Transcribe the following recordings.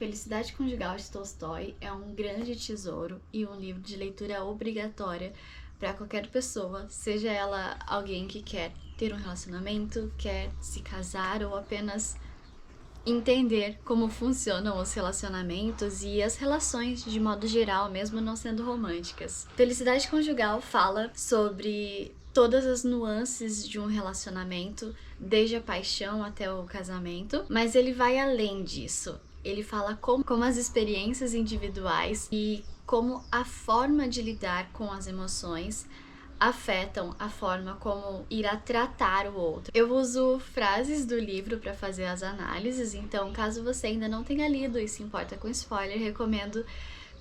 Felicidade Conjugal de Tolstói é um grande tesouro e um livro de leitura obrigatória para qualquer pessoa, seja ela alguém que quer ter um relacionamento, quer se casar ou apenas entender como funcionam os relacionamentos e as relações de modo geral, mesmo não sendo românticas. Felicidade Conjugal fala sobre todas as nuances de um relacionamento, desde a paixão até o casamento, mas ele vai além disso. Ele fala como as experiências individuais e como a forma de lidar com as emoções afetam a forma como irá tratar o outro. Eu uso frases do livro para fazer as análises, então caso você ainda não tenha lido e se importa com spoiler, recomendo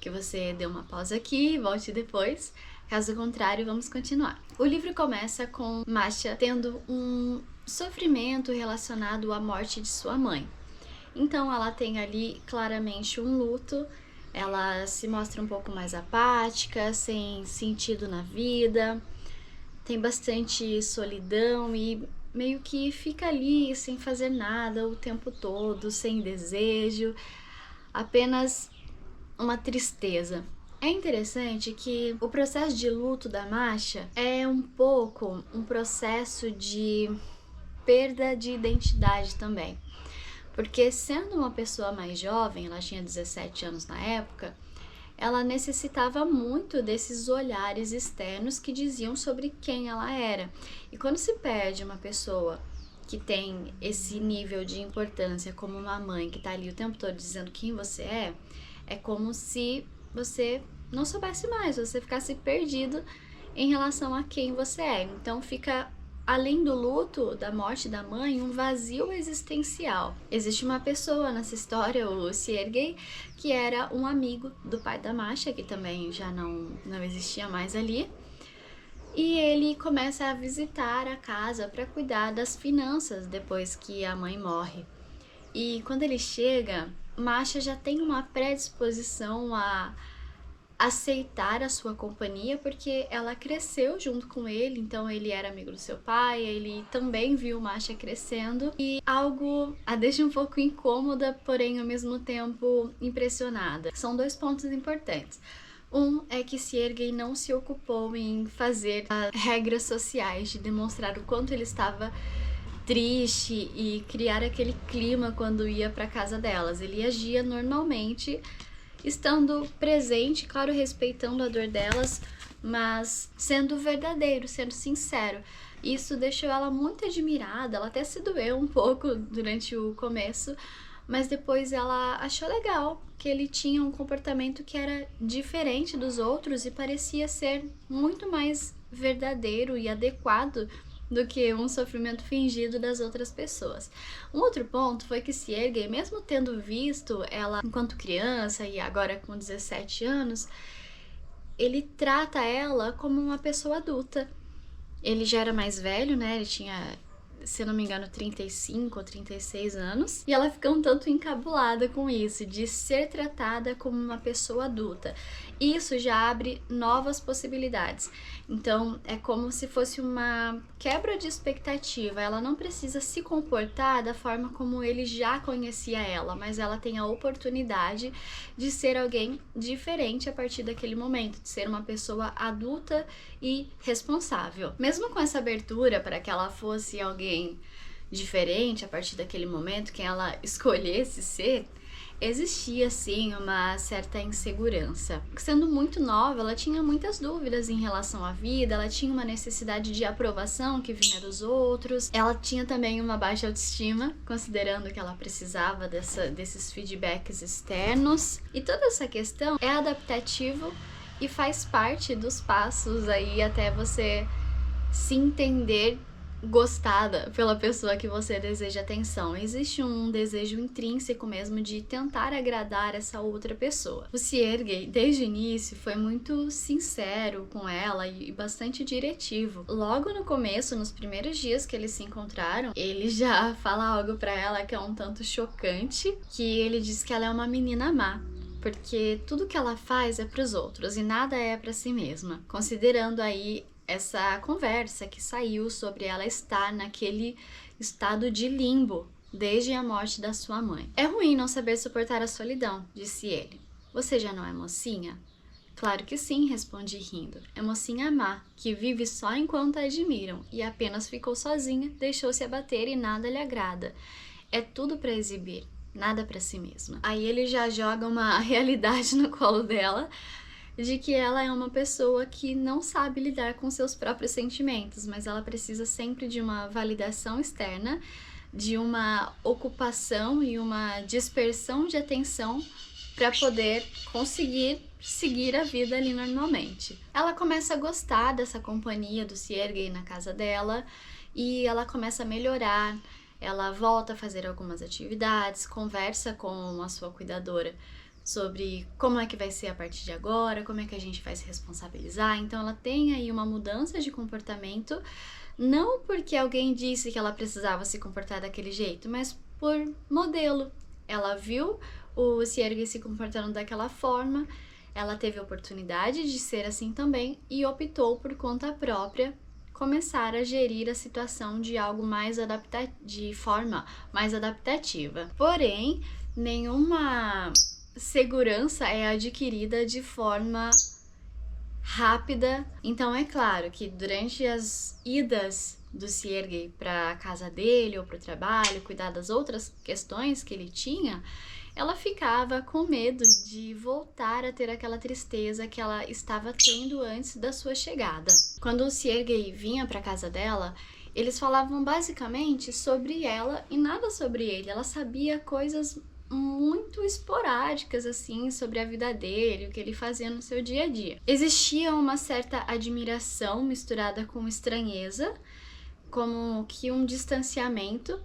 que você dê uma pausa aqui e volte depois. Caso contrário, vamos continuar. O livro começa com Masha tendo um sofrimento relacionado à morte de sua mãe. Então ela tem ali claramente um luto, ela se mostra um pouco mais apática, sem sentido na vida, tem bastante solidão e meio que fica ali sem fazer nada o tempo todo, sem desejo, apenas uma tristeza. É interessante que o processo de luto da Masha é um pouco um processo de perda de identidade também. Porque sendo uma pessoa mais jovem, ela tinha 17 anos na época, ela necessitava muito desses olhares externos que diziam sobre quem ela era. E quando se perde uma pessoa que tem esse nível de importância como uma mãe que tá ali o tempo todo dizendo quem você é como se você não soubesse mais, você ficasse perdido em relação a quem você é. Então fica, além do luto da morte da mãe, um vazio existencial. Existe uma pessoa nessa história, o Sergei, que era um amigo do pai da Masha, que também já não existia mais ali. E ele começa a visitar a casa para cuidar das finanças depois que a mãe morre. E quando ele chega, Masha já tem uma predisposição a aceitar a sua companhia, porque ela cresceu junto com ele, então ele era amigo do seu pai, ele também viu Masha crescendo, e algo a deixa um pouco incômoda, porém ao mesmo tempo impressionada. São dois pontos importantes. Um é que Sergei não se ocupou em fazer as regras sociais, de demonstrar o quanto ele estava triste e criar aquele clima quando ia para casa delas. Ele agia normalmente, estando presente, claro, respeitando a dor delas, mas sendo verdadeiro, sendo sincero. Isso deixou ela muito admirada, ela até se doeu um pouco durante o começo, mas depois ela achou legal que ele tinha um comportamento que era diferente dos outros e parecia ser muito mais verdadeiro e adequado do que um sofrimento fingido das outras pessoas. Um outro ponto foi que Sergei, mesmo tendo visto ela enquanto criança e agora com 17 anos, ele trata ela como uma pessoa adulta. Ele já era mais velho, né? Ele tinha, se eu não me engano, 35 ou 36 anos. E ela fica um tanto encabulada com isso, de ser tratada como uma pessoa adulta. Isso já abre novas possibilidades. Então, é como se fosse uma quebra de expectativa. Ela não precisa se comportar da forma como ele já conhecia ela, mas ela tem a oportunidade de ser alguém diferente a partir daquele momento, de ser uma pessoa adulta e responsável. Mesmo com essa abertura para que ela fosse alguém diferente a partir daquele momento, quem ela escolhesse ser, existia sim uma certa insegurança. Sendo muito nova, ela tinha muitas dúvidas em relação à vida, ela tinha uma necessidade de aprovação que vinha dos outros, ela tinha também uma baixa autoestima, considerando que ela precisava desses feedbacks externos. E toda essa questão é adaptativo e faz parte dos passos aí até você se entender gostada pela pessoa que você deseja atenção. Existe um desejo intrínseco mesmo de tentar agradar essa outra pessoa. O Sergei, desde o início, foi muito sincero com ela e bastante diretivo. Logo no começo, nos primeiros dias que eles se encontraram, ele já fala algo pra ela que é um tanto chocante, que ele diz que ela é uma menina má, porque tudo que ela faz é pros outros e nada é pra si mesma. Considerando aí essa conversa que saiu sobre ela estar naquele estado de limbo desde a morte da sua mãe. É ruim não saber suportar a solidão, disse ele. Você já não é mocinha? Claro que sim, respondi rindo. É mocinha má, que vive só enquanto a admiram, e apenas ficou sozinha, deixou-se abater e nada lhe agrada. É tudo para exibir, nada para si mesma. Aí ele já joga uma realidade no colo dela, de que ela é uma pessoa que não sabe lidar com seus próprios sentimentos, mas ela precisa sempre de uma validação externa, de uma ocupação e uma dispersão de atenção para poder conseguir seguir a vida ali normalmente. Ela começa a gostar dessa companhia do Sergei na casa dela e ela começa a melhorar. Ela volta a fazer algumas atividades, conversa com a sua cuidadora sobre como é que vai ser a partir de agora, como é que a gente vai se responsabilizar. Então ela tem aí uma mudança de comportamento, não porque alguém disse que ela precisava se comportar daquele jeito, mas por modelo. Ela viu o Sergei se comportando daquela forma, ela teve a oportunidade de ser assim também e optou por conta própria começar a gerir a situação de algo mais de forma mais adaptativa. Porém, nenhuma segurança é adquirida de forma rápida. Então é claro que durante as idas do Sergei para a casa dele ou para o trabalho, cuidar das outras questões que ele tinha, ela ficava com medo de voltar a ter aquela tristeza que ela estava tendo antes da sua chegada. Quando o Sergei vinha para casa dela, eles falavam basicamente sobre ela e nada sobre ele. Ela sabia coisas muito esporádicas assim sobre a vida dele, o que ele fazia no seu dia a dia. Existia uma certa admiração misturada com estranheza, como que um distanciamento,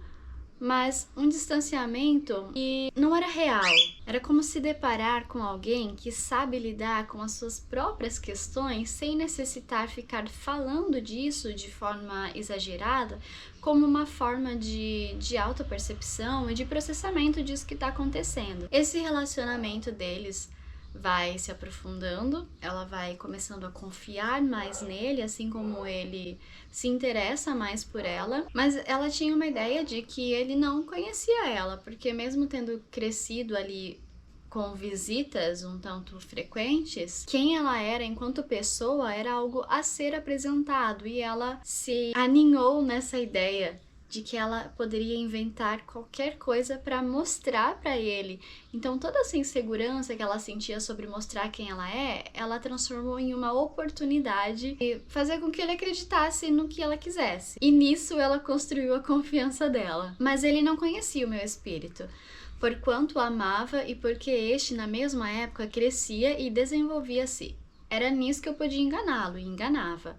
mas um distanciamento que não era real. Era como se deparar com alguém que sabe lidar com as suas próprias questões sem necessitar ficar falando disso de forma exagerada, como uma forma de autopercepção e de processamento disso que está acontecendo. Esse relacionamento deles vai se aprofundando, ela vai começando a confiar mais nele, assim como ele se interessa mais por ela, mas ela tinha uma ideia de que ele não conhecia ela, porque mesmo tendo crescido ali com visitas um tanto frequentes, quem ela era enquanto pessoa era algo a ser apresentado, e ela se aninhou nessa ideia de que ela poderia inventar qualquer coisa para mostrar para ele. Então toda essa insegurança que ela sentia sobre mostrar quem ela transformou em uma oportunidade de fazer com que ele acreditasse no que ela quisesse. E nisso ela construiu a confiança dela. Mas ele não conhecia o meu espírito, porquanto o amava e porque este na mesma época crescia e desenvolvia-se. Era nisso que eu podia enganá-lo, e enganava.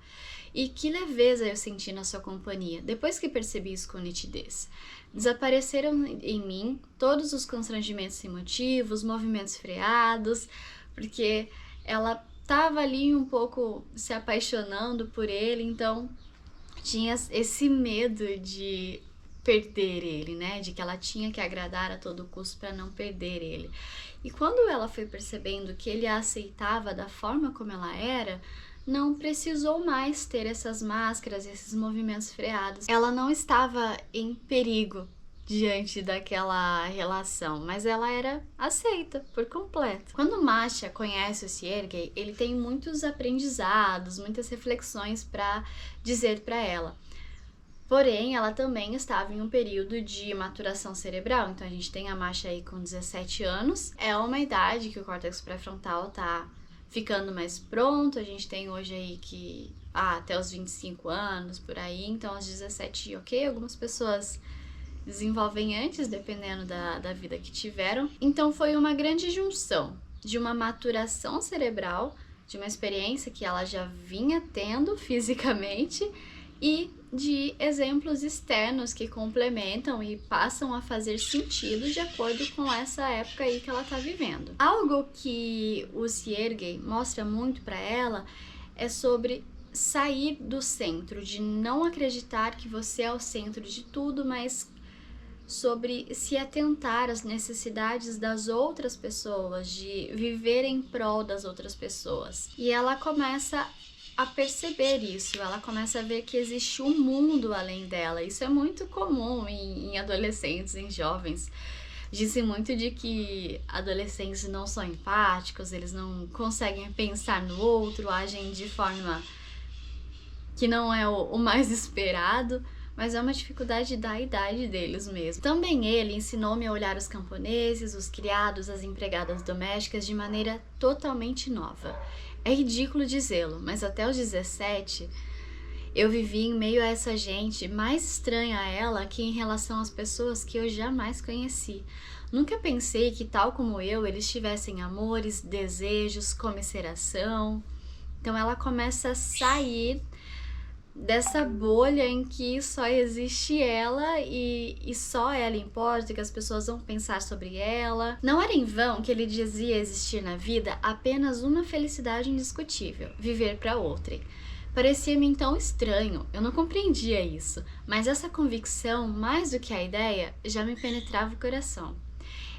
E que leveza eu senti na sua companhia, depois que percebi isso com nitidez. Desapareceram em mim todos os constrangimentos sem motivo, os movimentos freados, porque ela estava ali um pouco se apaixonando por ele, então tinha esse medo de perder ele, né? De que ela tinha que agradar a todo custo para não perder ele. E quando ela foi percebendo que ele a aceitava da forma como ela era, não precisou mais ter essas máscaras, esses movimentos freados. Ela não estava em perigo diante daquela relação, mas ela era aceita por completo. Quando Masha conhece o Sergei, ele tem muitos aprendizados, muitas reflexões para dizer para ela. Porém, ela também estava em um período de maturação cerebral. Então a gente tem a Masha aí com 17 anos. É uma idade que o córtex pré-frontal tá ficando mais pronto. A gente tem hoje aí que até os 25 anos, por aí. Então aos 17, ok, algumas pessoas desenvolvem antes, dependendo da vida que tiveram. Então foi uma grande junção de uma maturação cerebral, de uma experiência que ela já vinha tendo fisicamente e de exemplos externos que complementam e passam a fazer sentido de acordo com essa época aí que ela tá vivendo. Algo que o Sergei mostra muito para ela é sobre sair do centro, de não acreditar que você é o centro de tudo, mas sobre se atentar às necessidades das outras pessoas, de viver em prol das outras pessoas. E ela começa a perceber isso, ela começa a ver que existe um mundo além dela. Isso é muito comum em adolescentes, em jovens. Disse muito de que adolescentes não são empáticos, eles não conseguem pensar no outro, agem de forma que não é o mais esperado, mas é uma dificuldade da idade deles mesmo. Também ele ensinou-me a olhar os camponeses, os criados, as empregadas domésticas de maneira totalmente nova. É ridículo dizê-lo, mas até os 17 eu vivi em meio a essa gente mais estranha a ela que em relação às pessoas que eu jamais conheci. Nunca pensei que, tal como eu, eles tivessem amores, desejos, comisseração. Então ela começa a sair dessa bolha em que só existe ela e só ela importa, que as pessoas vão pensar sobre ela. Não era em vão que ele dizia existir na vida apenas uma felicidade indiscutível, viver para outrem. Parecia-me então estranho, eu não compreendia isso, mas essa convicção, mais do que a ideia, já me penetrava o coração.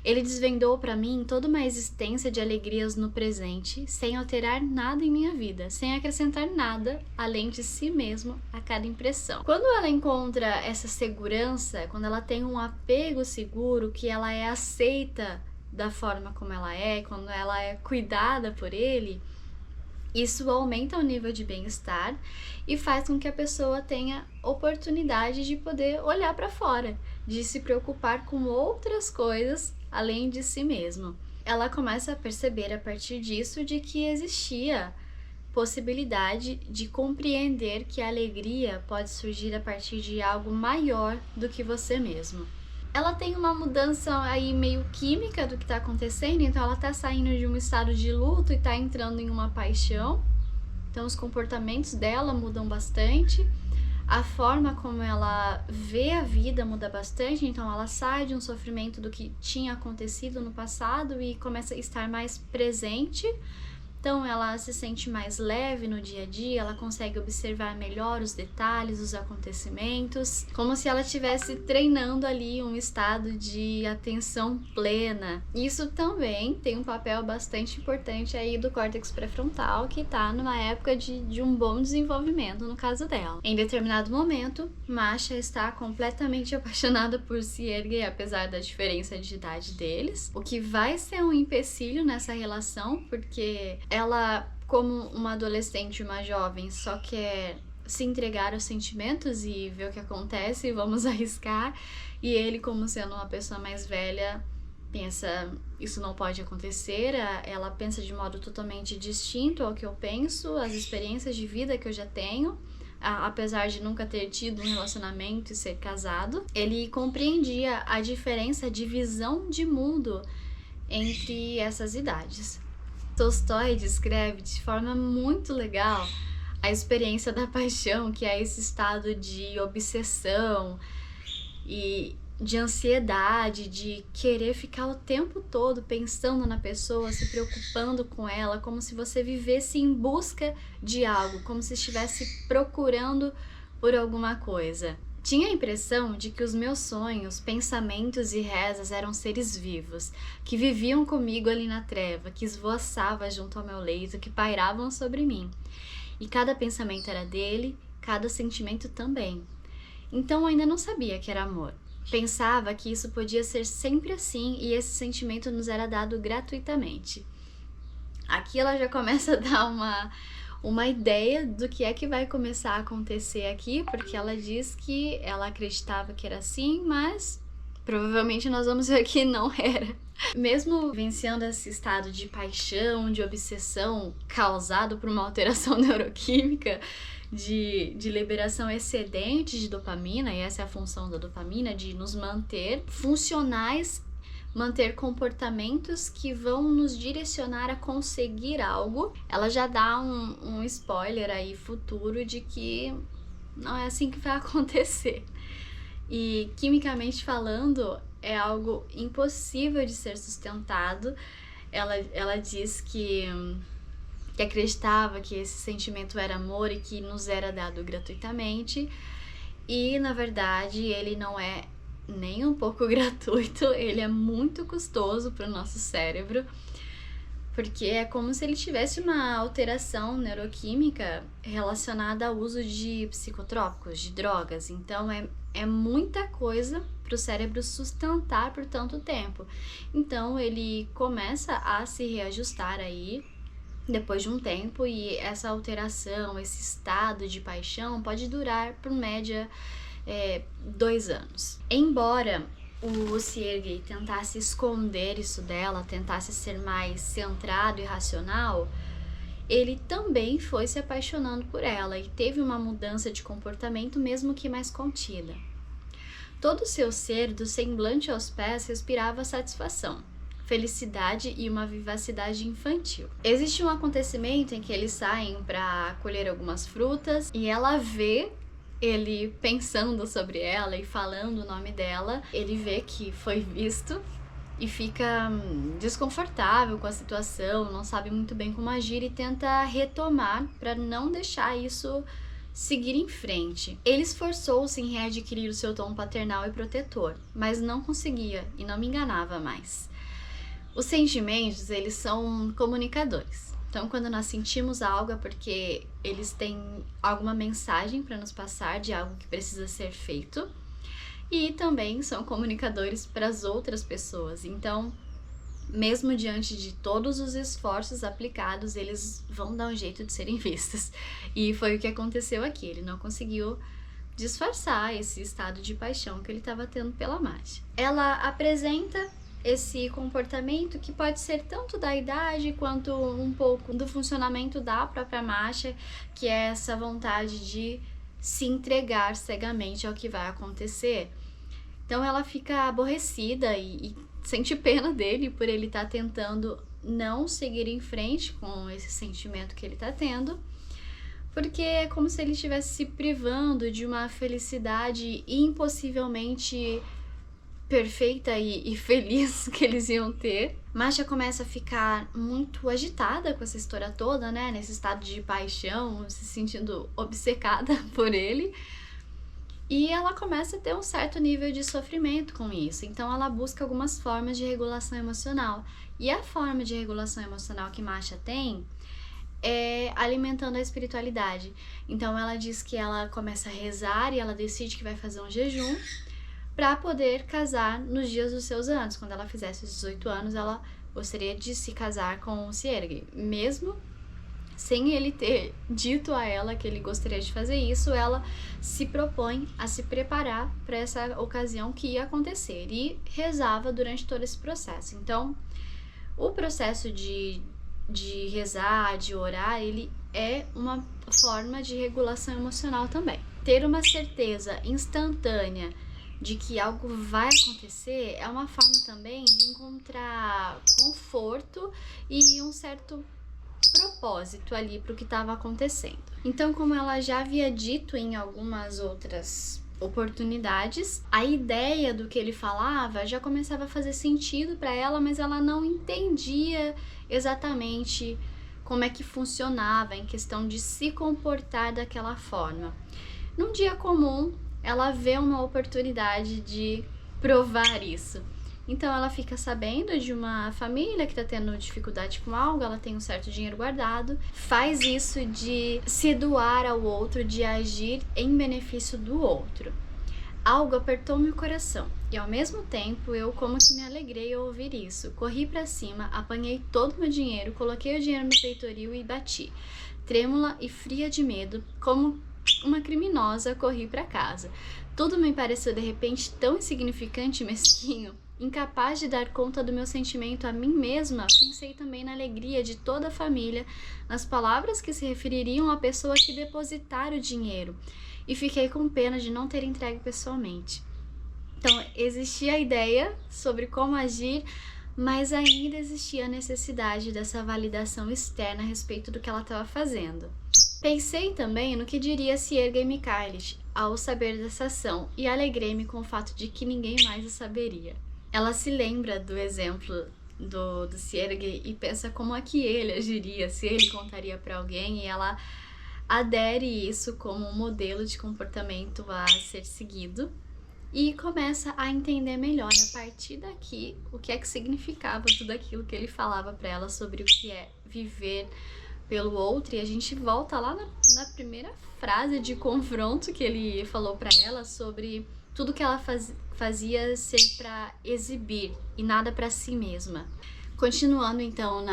Ele desvendou para mim toda uma existência de alegrias no presente, sem alterar nada em minha vida, sem acrescentar nada além de si mesmo a cada impressão. Quando ela encontra essa segurança, quando ela tem um apego seguro, que ela é aceita da forma como ela é, quando ela é cuidada por ele, isso aumenta o nível de bem-estar e faz com que a pessoa tenha oportunidade de poder olhar para fora, de se preocupar com outras coisas além de si mesmo. Ela começa a perceber a partir disso de que existia possibilidade de compreender que a alegria pode surgir a partir de algo maior do que você mesmo. Ela tem uma mudança aí meio química do que está acontecendo, então ela está saindo de um estado de luto e está entrando em uma paixão. Então os comportamentos dela mudam bastante, a forma como ela vê a vida muda bastante, então ela sai de um sofrimento do que tinha acontecido no passado e começa a estar mais presente. Então ela se sente mais leve no dia a dia, ela consegue observar melhor os detalhes, os acontecimentos, como se ela estivesse treinando ali um estado de atenção plena. Isso também tem um papel bastante importante aí do córtex pré-frontal, que está numa época de um bom desenvolvimento no caso dela. Em determinado momento, Masha está completamente apaixonada por Sergei, apesar da diferença de idade deles, o que vai ser um empecilho nessa relação, porque ela, como uma adolescente, uma jovem, só quer se entregar aos sentimentos e ver o que acontece, vamos arriscar. E ele, como sendo uma pessoa mais velha, pensa, isso não pode acontecer. Ela pensa de modo totalmente distinto ao que eu penso, as experiências de vida que eu já tenho. Apesar de nunca ter tido um relacionamento e ser casado, ele compreendia a diferença de visão de mundo entre essas idades. Tolstói descreve de forma muito legal a experiência da paixão, que é esse estado de obsessão e de ansiedade, de querer ficar o tempo todo pensando na pessoa, se preocupando com ela, como se você vivesse em busca de algo, como se estivesse procurando por alguma coisa. Tinha a impressão de que os meus sonhos, pensamentos e rezas eram seres vivos, que viviam comigo ali na treva, que esvoaçava junto ao meu leito, que pairavam sobre mim. E cada pensamento era dele, cada sentimento também. Então eu ainda não sabia que era amor. Pensava que isso podia ser sempre assim e esse sentimento nos era dado gratuitamente. Aqui ela já começa a dar uma ideia do que é que vai começar a acontecer aqui, porque ela diz que ela acreditava que era assim, mas provavelmente nós vamos ver que não era. Mesmo vivenciando esse estado de paixão, de obsessão causado por uma alteração neuroquímica, de liberação excedente de dopamina, e essa é a função da dopamina, de nos manter funcionais, manter comportamentos que vão nos direcionar a conseguir algo. Ela já dá um spoiler aí futuro de que não é assim que vai acontecer. E quimicamente falando, é algo impossível de ser sustentado. Ela diz que acreditava que esse sentimento era amor e que nos era dado gratuitamente. E, na verdade, ele não é nem um pouco gratuito, ele é muito custoso para o nosso cérebro, porque é como se ele tivesse uma alteração neuroquímica relacionada ao uso de psicotrópicos, de drogas. Então é muita coisa para o cérebro sustentar por tanto tempo. Então ele começa a se reajustar aí depois de um tempo, e essa alteração, esse estado de paixão pode durar por média 2 anos. Embora o Sergei tentasse esconder isso dela, tentasse ser mais centrado e racional, ele também foi se apaixonando por ela e teve uma mudança de comportamento, mesmo que mais contida. Todo o seu ser, do semblante aos pés, respirava satisfação, felicidade e uma vivacidade infantil. Existe um acontecimento em que eles saem para colher algumas frutas e ela vê ele pensando sobre ela e falando o nome dela. Ele vê que foi visto e fica desconfortável com a situação, não sabe muito bem como agir e tenta retomar para não deixar isso seguir em frente. Ele esforçou-se em readquirir o seu tom paternal e protetor, mas não conseguia e não me enganava mais. Os sentimentos, eles são comunicadores. Então, quando nós sentimos algo é porque eles têm alguma mensagem para nos passar de algo que precisa ser feito, e também são comunicadores para as outras pessoas. Então, mesmo diante de todos os esforços aplicados, eles vão dar um jeito de serem vistos. E foi o que aconteceu aqui. Ele não conseguiu disfarçar esse estado de paixão que ele estava tendo pela Masha. Ela apresenta esse comportamento que pode ser tanto da idade quanto um pouco do funcionamento da própria Masha, que é essa vontade de se entregar cegamente ao que vai acontecer. Então ela fica aborrecida e sente pena dele por ele estar tentando não seguir em frente com esse sentimento que ele está tendo, porque é como se ele estivesse se privando de uma felicidade impossivelmente perfeita e feliz que eles iam ter. Masha começa a ficar muito agitada com essa história toda, né? Nesse estado de paixão, se sentindo obcecada por ele. E ela começa a ter um certo nível de sofrimento com isso. Então ela busca algumas formas de regulação emocional. E a forma de regulação emocional que Masha tem é alimentando a espiritualidade. Então ela diz que ela começa a rezar e ela decide que vai fazer um jejum para poder casar nos dias dos seus anos. Quando ela fizesse os 18 anos, ela gostaria de se casar com o Sergei. Mesmo sem ele ter dito a ela que ele gostaria de fazer isso, ela se propõe a se preparar para essa ocasião que ia acontecer e rezava durante todo esse processo. Então, o processo de rezar, de orar, ele é uma forma de regulação emocional também. Ter uma certeza instantânea de que algo vai acontecer é uma forma também de encontrar conforto e um certo propósito ali para o que estava acontecendo. Então, como ela já havia dito em algumas outras oportunidades, a ideia do que ele falava já começava a fazer sentido para ela, mas ela não entendia exatamente como é que funcionava em questão de se comportar daquela forma. Num dia comum, ela vê uma oportunidade de provar isso. Então ela fica sabendo de uma família que está tendo dificuldade com algo, ela tem um certo dinheiro guardado, faz isso de se doar ao outro, de agir em benefício do outro. Algo apertou meu coração e ao mesmo tempo eu como que me alegrei ao ouvir isso. Corri para cima, apanhei todo o meu dinheiro, coloquei o dinheiro no peitoril e bati. Trêmula e fria de medo, como uma criminosa, corri para casa. Tudo me pareceu de repente tão insignificante e mesquinho. Incapaz de dar conta do meu sentimento a mim mesma, pensei também na alegria de toda a família, nas palavras que se refeririam à pessoa que depositara o dinheiro, e fiquei com pena de não ter entregue pessoalmente. Então, existia a ideia sobre como agir, mas ainda existia a necessidade dessa validação externa a respeito do que ela estava fazendo. Pensei também no que diria Sergei Mikhailovich ao saber dessa ação, e alegrei-me com o fato de que ninguém mais o saberia. Ela se lembra do exemplo do Sergei e pensa como é que ele agiria, se ele contaria para alguém, e ela adere isso como um modelo de comportamento a ser seguido. e começa a entender melhor a partir daqui o que é que significava tudo aquilo que ele falava para ela sobre o que é viver pelo outro. E a gente volta lá na primeira frase de confronto que ele falou para ela sobre tudo que ela fazia ser para exibir e nada para si mesma. Continuando então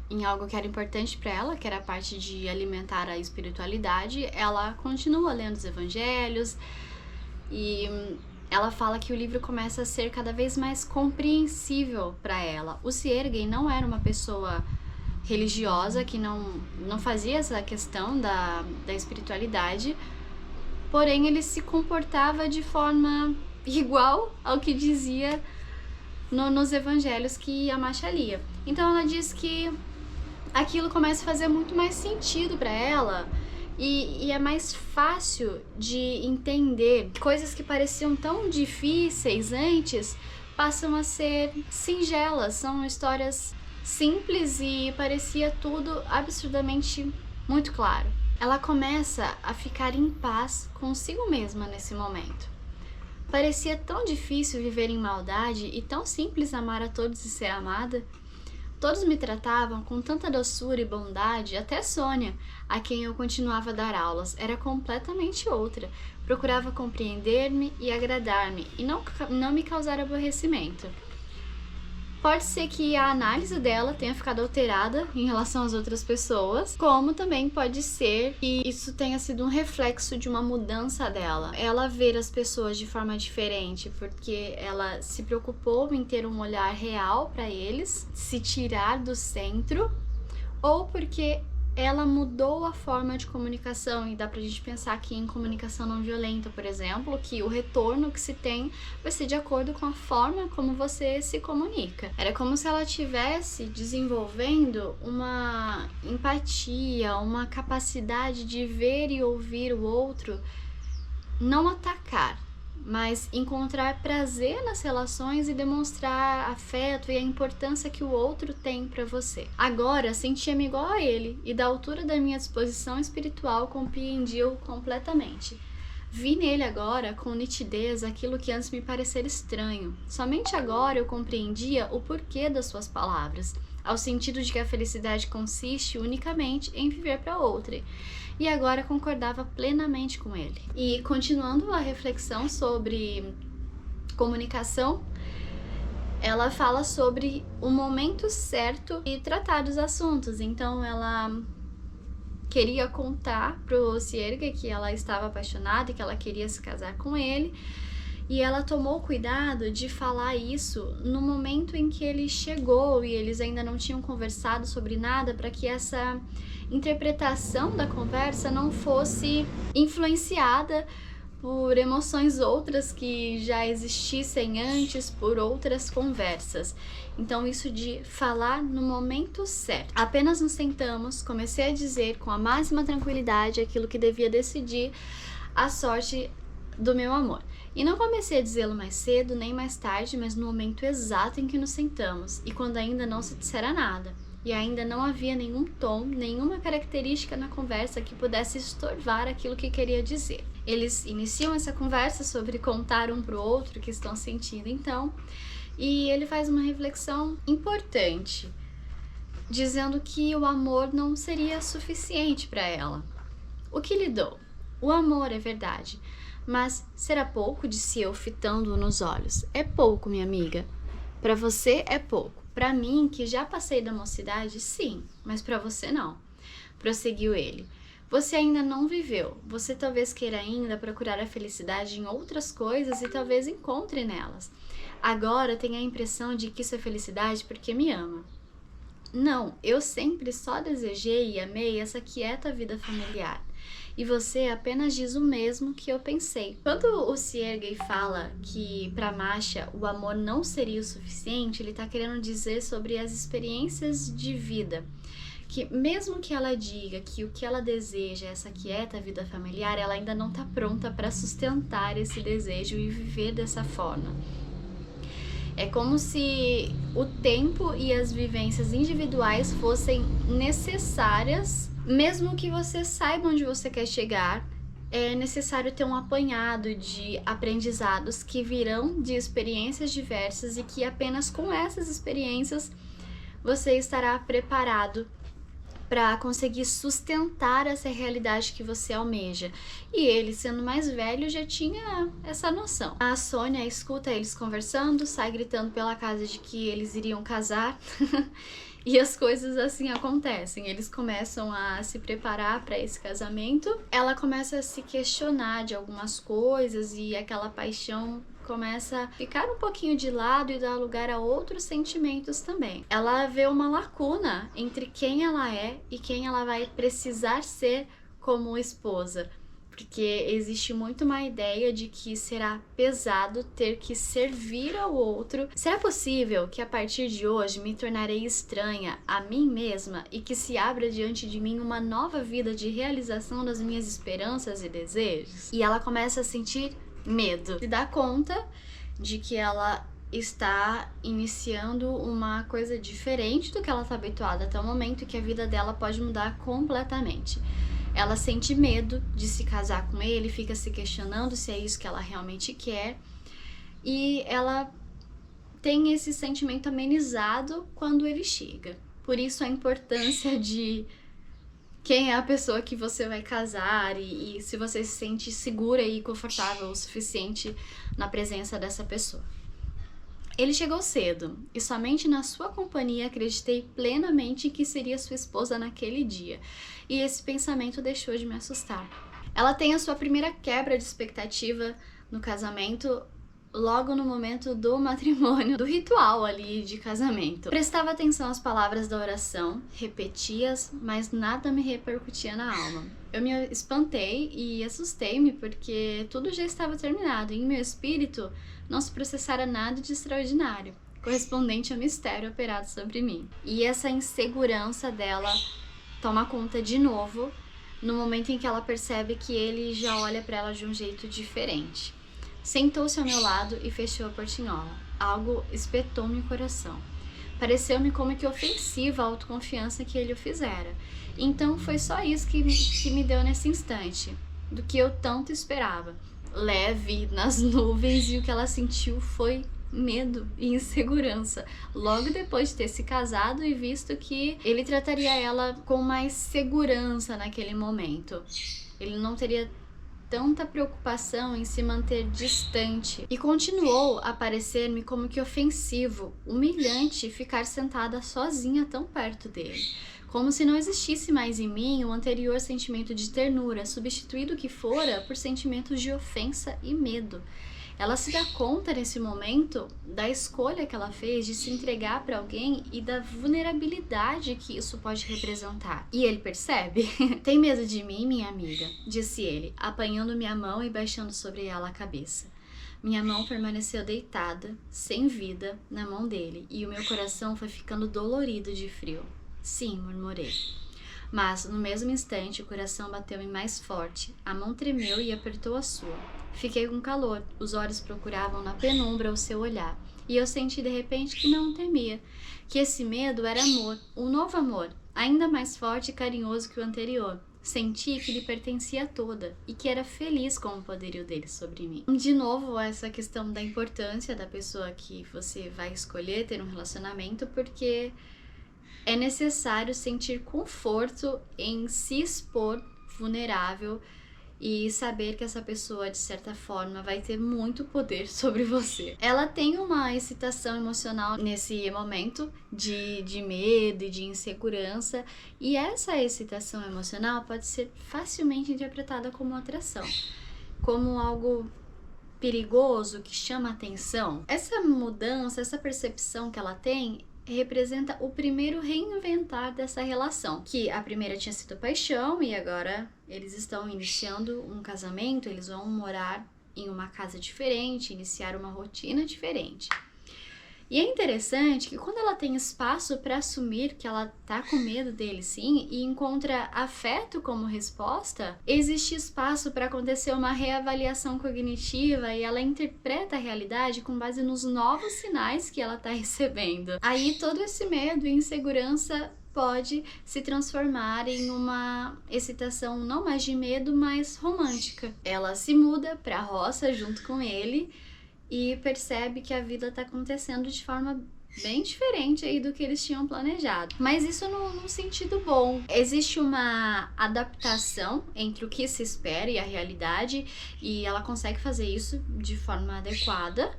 em algo que era importante para ela, que era a parte de alimentar a espiritualidade, ela continua lendo os evangelhos e ela fala que o livro começa a ser cada vez mais compreensível para ela. O Sergei não era uma pessoa religiosa, que não fazia essa questão da espiritualidade, porém ele se comportava de forma igual ao que dizia nos evangelhos que a Masha lia. Então ela diz que aquilo começa a fazer muito mais sentido para ela e é mais fácil de entender. Coisas que pareciam tão difíceis antes passam a ser singelas, são histórias simples e parecia tudo absurdamente muito claro. Ela começa a ficar em paz consigo mesma nesse momento. Parecia tão difícil viver em maldade e tão simples amar a todos e ser amada. Todos me tratavam com tanta doçura e bondade, até Sônia, a quem eu continuava a dar aulas, era completamente outra. Procurava compreender-me e agradar-me e não me causar aborrecimento. Pode ser que a análise dela tenha ficado alterada em relação às outras pessoas, como também pode ser que isso tenha sido um reflexo de uma mudança dela. Ela ver as pessoas de forma diferente, porque ela se preocupou em ter um olhar real para eles, se tirar do centro, ou porque ela mudou a forma de comunicação, e dá pra gente pensar aqui em comunicação não violenta, por exemplo, que o retorno que se tem vai ser de acordo com a forma como você se comunica. Era como se ela estivesse desenvolvendo uma empatia, uma capacidade de ver e ouvir o outro, não atacar, mas encontrar prazer nas relações e demonstrar afeto e a importância que o outro tem para você. Agora, sentia-me igual a ele e da altura da minha disposição espiritual compreendia-o completamente. Vi nele agora, com nitidez, aquilo que antes me parecia estranho. Somente agora eu compreendia o porquê das suas palavras, ao sentido de que a felicidade consiste unicamente em viver para outra. E agora concordava plenamente com ele. E continuando a reflexão sobre comunicação, ela fala sobre o momento certo de tratar dos assuntos. Então ela queria contar pro Sergei que ela estava apaixonada e que ela queria se casar com ele. E ela tomou cuidado de falar isso no momento em que ele chegou e eles ainda não tinham conversado sobre nada, para que essa interpretação da conversa não fosse influenciada por emoções outras que já existissem antes, por outras conversas. Então isso de falar no momento certo. Apenas nos sentamos, comecei a dizer com a máxima tranquilidade aquilo que devia decidir a sorte do meu amor. E não comecei a dizê-lo mais cedo, nem mais tarde, mas no momento exato em que nos sentamos, e quando ainda não se dissera nada, e ainda não havia nenhum tom, nenhuma característica na conversa que pudesse estorvar aquilo que queria dizer. Eles iniciam essa conversa sobre contar um pro outro o que estão sentindo então, e ele faz uma reflexão importante, dizendo que o amor não seria suficiente para ela. O que lhe dou? O amor, é verdade, mas será pouco, disse eu, fitando-o nos olhos. É pouco, minha amiga. Para você é pouco. Para mim, que já passei da mocidade, sim, mas para você não. Prosseguiu ele. Você ainda não viveu. Você talvez queira ainda procurar a felicidade em outras coisas e talvez encontre nelas. Agora tenho a impressão de que isso é felicidade porque me ama. Não, eu sempre só desejei e amei essa quieta vida familiar. E você apenas diz o mesmo que eu pensei. Quando o Sergei fala que para Masha o amor não seria o suficiente, ele está querendo dizer sobre as experiências de vida. Que mesmo que ela diga que o que ela deseja é essa quieta vida familiar, ela ainda não está pronta para sustentar esse desejo e viver dessa forma. É como se o tempo e as vivências individuais fossem necessárias, mesmo que você saiba onde você quer chegar, é necessário ter um apanhado de aprendizados que virão de experiências diversas e que apenas com essas experiências você estará preparado para conseguir sustentar essa realidade que você almeja. E ele, sendo mais velho, já tinha essa noção. A Sônia escuta eles conversando, sai gritando pela casa de que eles iriam casar. E as coisas assim acontecem. Eles começam a se preparar para esse casamento. Ela começa a se questionar de algumas coisas e aquela paixão começa a ficar um pouquinho de lado e dar lugar a outros sentimentos também. Ela vê uma lacuna entre quem ela é e quem ela vai precisar ser como esposa. Porque existe muito uma ideia de que será pesado ter que servir ao outro. Será possível que a partir de hoje me tornarei estranha a mim mesma e que se abra diante de mim uma nova vida de realização das minhas esperanças e desejos? E ela começa a sentir medo, se dá conta de que ela está iniciando uma coisa diferente do que ela está habituada até o momento e que a vida dela pode mudar completamente. Ela sente medo de se casar com ele, fica se questionando se é isso que ela realmente quer, e ela tem esse sentimento amenizado quando ele chega. Por isso a importância de quem é a pessoa que você vai casar e se você se sente segura e confortável o suficiente na presença dessa pessoa. Ele chegou cedo e somente na sua companhia acreditei plenamente que seria sua esposa naquele dia. E esse pensamento deixou de me assustar. Ela tem a sua primeira quebra de expectativa no casamento logo no momento do matrimônio, do ritual ali de casamento. Prestava atenção às palavras da oração, repetia-as, mas nada me repercutia na alma. Eu me espantei e assustei-me porque tudo já estava terminado e em meu espírito não se processara nada de extraordinário, correspondente ao mistério operado sobre mim. E essa insegurança dela toma conta de novo no momento em que ela percebe que ele já olha para ela de um jeito diferente. Sentou-se ao meu lado e fechou a portinhola. Algo espetou-me o coração. Pareceu-me como que ofensiva a autoconfiança que ele o fizera. Então foi só isso que me deu nesse instante, do que eu tanto esperava. Leve nas nuvens, e o que ela sentiu foi medo e insegurança, logo depois de ter se casado e visto que ele trataria ela com mais segurança naquele momento. Ele não teria tanta preocupação em se manter distante. E continuou a parecer-me como que ofensivo, humilhante ficar sentada sozinha tão perto dele. Como se não existisse mais em mim o anterior sentimento de ternura, substituído que fora por sentimentos de ofensa e medo. Ela se dá conta nesse momento da escolha que ela fez de se entregar para alguém e da vulnerabilidade que isso pode representar. E ele percebe? Tem medo de mim, minha amiga? Disse ele, apanhando minha mão e baixando sobre ela a cabeça. Minha mão permaneceu deitada, sem vida, na mão dele, e o meu coração foi ficando dolorido de frio. Sim, murmurei. Mas, no mesmo instante, o coração bateu-me mais forte, a mão tremeu e apertou a sua. Fiquei com calor, os olhos procuravam na penumbra o seu olhar, e eu senti de repente que não o temia, que esse medo era amor, um novo amor, ainda mais forte e carinhoso que o anterior. Senti que lhe pertencia toda e que era feliz com o poderio dele sobre mim. De novo, essa questão da importância da pessoa que você vai escolher ter um relacionamento, porque é necessário sentir conforto em se expor vulnerável e saber que essa pessoa, de certa forma, vai ter muito poder sobre você. Ela tem uma excitação emocional nesse momento de medo e de insegurança, e essa excitação emocional pode ser facilmente interpretada como atração, como algo perigoso que chama atenção. Essa mudança, essa percepção que ela tem representa o primeiro reinventar dessa relação, que a primeira tinha sido paixão e agora eles estão iniciando um casamento, eles vão morar em uma casa diferente, iniciar uma rotina diferente. E é interessante que quando ela tem espaço para assumir que ela tá com medo dele sim e encontra afeto como resposta, existe espaço para acontecer uma reavaliação cognitiva e ela interpreta a realidade com base nos novos sinais que ela tá recebendo. Aí todo esse medo e insegurança pode se transformar em uma excitação não mais de medo, mas romântica. Ela se muda para a roça junto com ele e percebe que a vida tá acontecendo de forma bem diferente aí do que eles tinham planejado. Mas isso num sentido bom. Existe uma adaptação entre o que se espera e a realidade, e ela consegue fazer isso de forma adequada.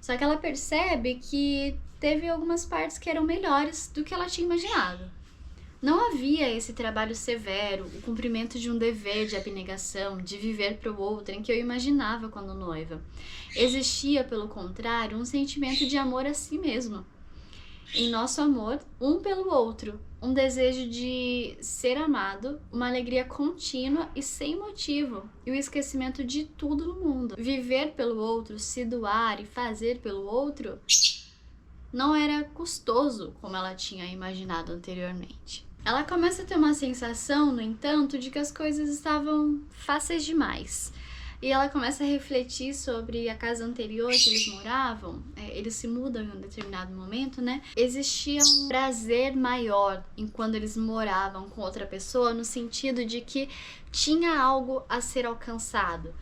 Só que ela percebe que teve algumas partes que eram melhores do que ela tinha imaginado. Não havia esse trabalho severo, o cumprimento de um dever de abnegação, de viver para o outro, em que eu imaginava quando noiva. Existia, pelo contrário, um sentimento de amor a si mesmo. Em nosso amor, um pelo outro, um desejo de ser amado, uma alegria contínua e sem motivo, e o esquecimento de tudo no mundo. Viver pelo outro, se doar e fazer pelo outro, não era custoso como ela tinha imaginado anteriormente. Ela começa a ter uma sensação, no entanto, de que as coisas estavam fáceis demais. E ela começa a refletir sobre a casa anterior que eles moravam. Eles se mudam em um determinado momento, né? Existia um prazer maior em quando eles moravam com outra pessoa, no sentido de que tinha algo a ser alcançado.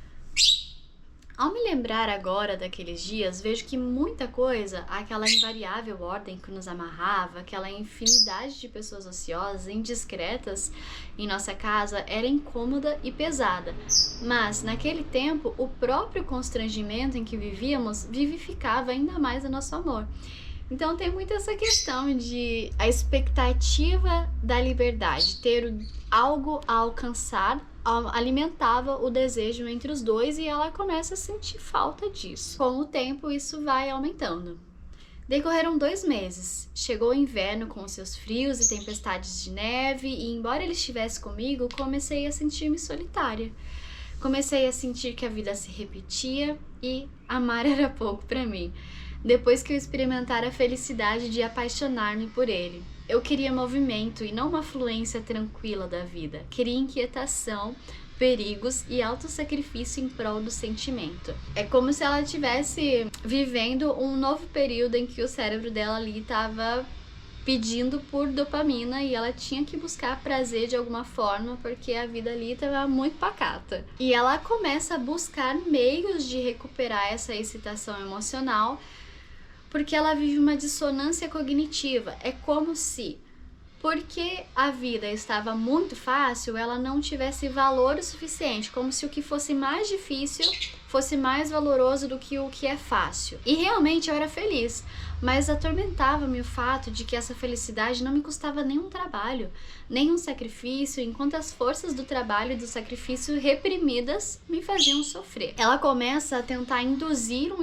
Ao me lembrar agora daqueles dias, vejo que muita coisa, aquela invariável ordem que nos amarrava, aquela infinidade de pessoas ociosas, indiscretas em nossa casa, era incômoda e pesada. Mas, naquele tempo, o próprio constrangimento em que vivíamos vivificava ainda mais o nosso amor. Então tem muito essa questão de a expectativa da liberdade, ter algo a alcançar, alimentava o desejo entre os dois e ela começa a sentir falta disso. Com o tempo isso vai aumentando. Decorreram 2 meses, chegou o inverno com seus frios e tempestades de neve e embora ele estivesse comigo, comecei a sentir-me solitária. Comecei a sentir que a vida se repetia e amar era pouco para mim. Depois que eu experimentar a felicidade de apaixonar-me por ele. Eu queria movimento e não uma fluência tranquila da vida. Queria inquietação, perigos e autossacrifício em prol do sentimento. É como se ela estivesse vivendo um novo período em que o cérebro dela ali estava pedindo por dopamina e ela tinha que buscar prazer de alguma forma porque a vida ali estava muito pacata. E ela começa a buscar meios de recuperar essa excitação emocional porque ela vive uma dissonância cognitiva. É como se, porque a vida estava muito fácil, ela não tivesse valor o suficiente, como se o que fosse mais difícil fosse mais valoroso do que o que é fácil. E realmente eu era feliz, mas atormentava-me o fato de que essa felicidade não me custava nenhum trabalho, nenhum sacrifício, enquanto as forças do trabalho e do sacrifício reprimidas me faziam sofrer. Ela começa a tentar induzir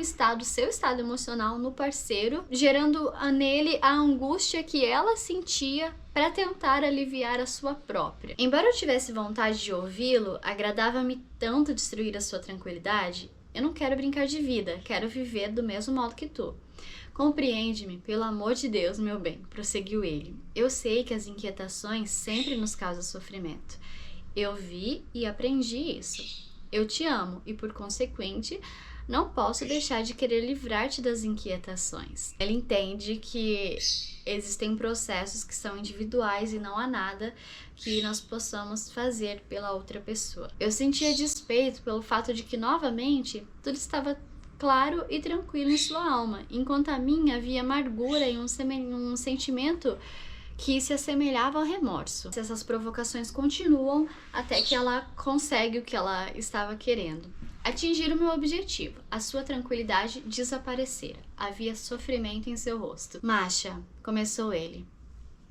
seu estado emocional no parceiro, gerando nele a angústia que ela sentia para tentar aliviar a sua própria. Embora eu tivesse vontade de ouvi-lo, agradava-me tanto destruir a sua tranquilidade. Eu não quero brincar de vida, quero viver do mesmo modo que tu. Compreende-me, pelo amor de Deus, meu bem, prosseguiu ele. Eu sei que as inquietações sempre nos causam sofrimento. Eu vi e aprendi isso. Eu te amo e, por consequente, não posso deixar de querer livrar-te das inquietações. Ele entende que existem processos que são individuais e não há nada que nós possamos fazer pela outra pessoa. Eu sentia despeito pelo fato de que, novamente, tudo estava claro e tranquilo em sua alma, enquanto a minha havia amargura e um sentimento que se assemelhava ao remorso. Essas provocações continuam até que ela consegue o que ela estava querendo. Atingir o meu objetivo. A sua tranquilidade desaparecera. Havia sofrimento em seu rosto. Masha, começou ele,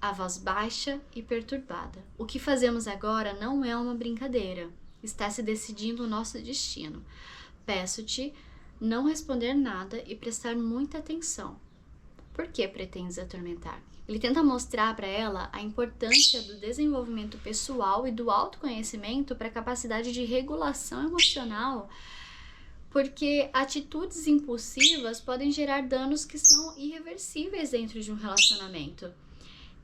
a voz baixa e perturbada. O que fazemos agora não é uma brincadeira. Está se decidindo o nosso destino. Peço-te não responder nada e prestar muita atenção. Por que pretendes atormentar-me? Ele tenta mostrar para ela a importância do desenvolvimento pessoal e do autoconhecimento para a capacidade de regulação emocional porque atitudes impulsivas podem gerar danos que são irreversíveis dentro de um relacionamento.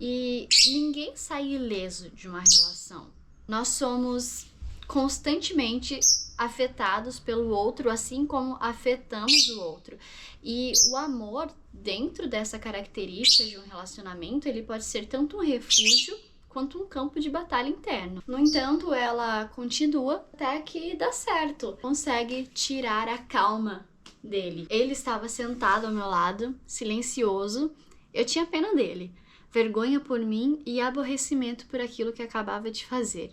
E ninguém sai ileso de uma relação. Nós somos constantemente afetados pelo outro, assim como afetamos o outro. E o amor, dentro dessa característica de um relacionamento, ele pode ser tanto um refúgio quanto um campo de batalha interno. No entanto, ela continua até que dá certo. Consegue tirar a calma dele. Ele estava sentado ao meu lado, silencioso. Eu tinha pena dele. Vergonha por mim e aborrecimento por aquilo que acabava de fazer.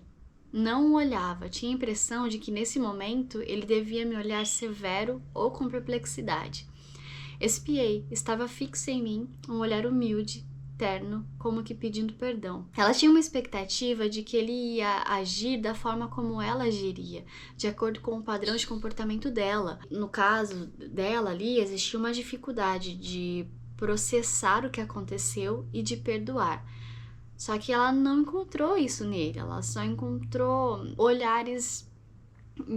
Não o olhava, tinha a impressão de que nesse momento ele devia me olhar severo ou com perplexidade. Espiei, estava fixa em mim, um olhar humilde, terno, como que pedindo perdão. Ela tinha uma expectativa de que ele ia agir da forma como ela agiria, de acordo com o padrão de comportamento dela. No caso dela ali, existia uma dificuldade de processar o que aconteceu e de perdoar. Só que ela não encontrou isso nele, ela só encontrou olhares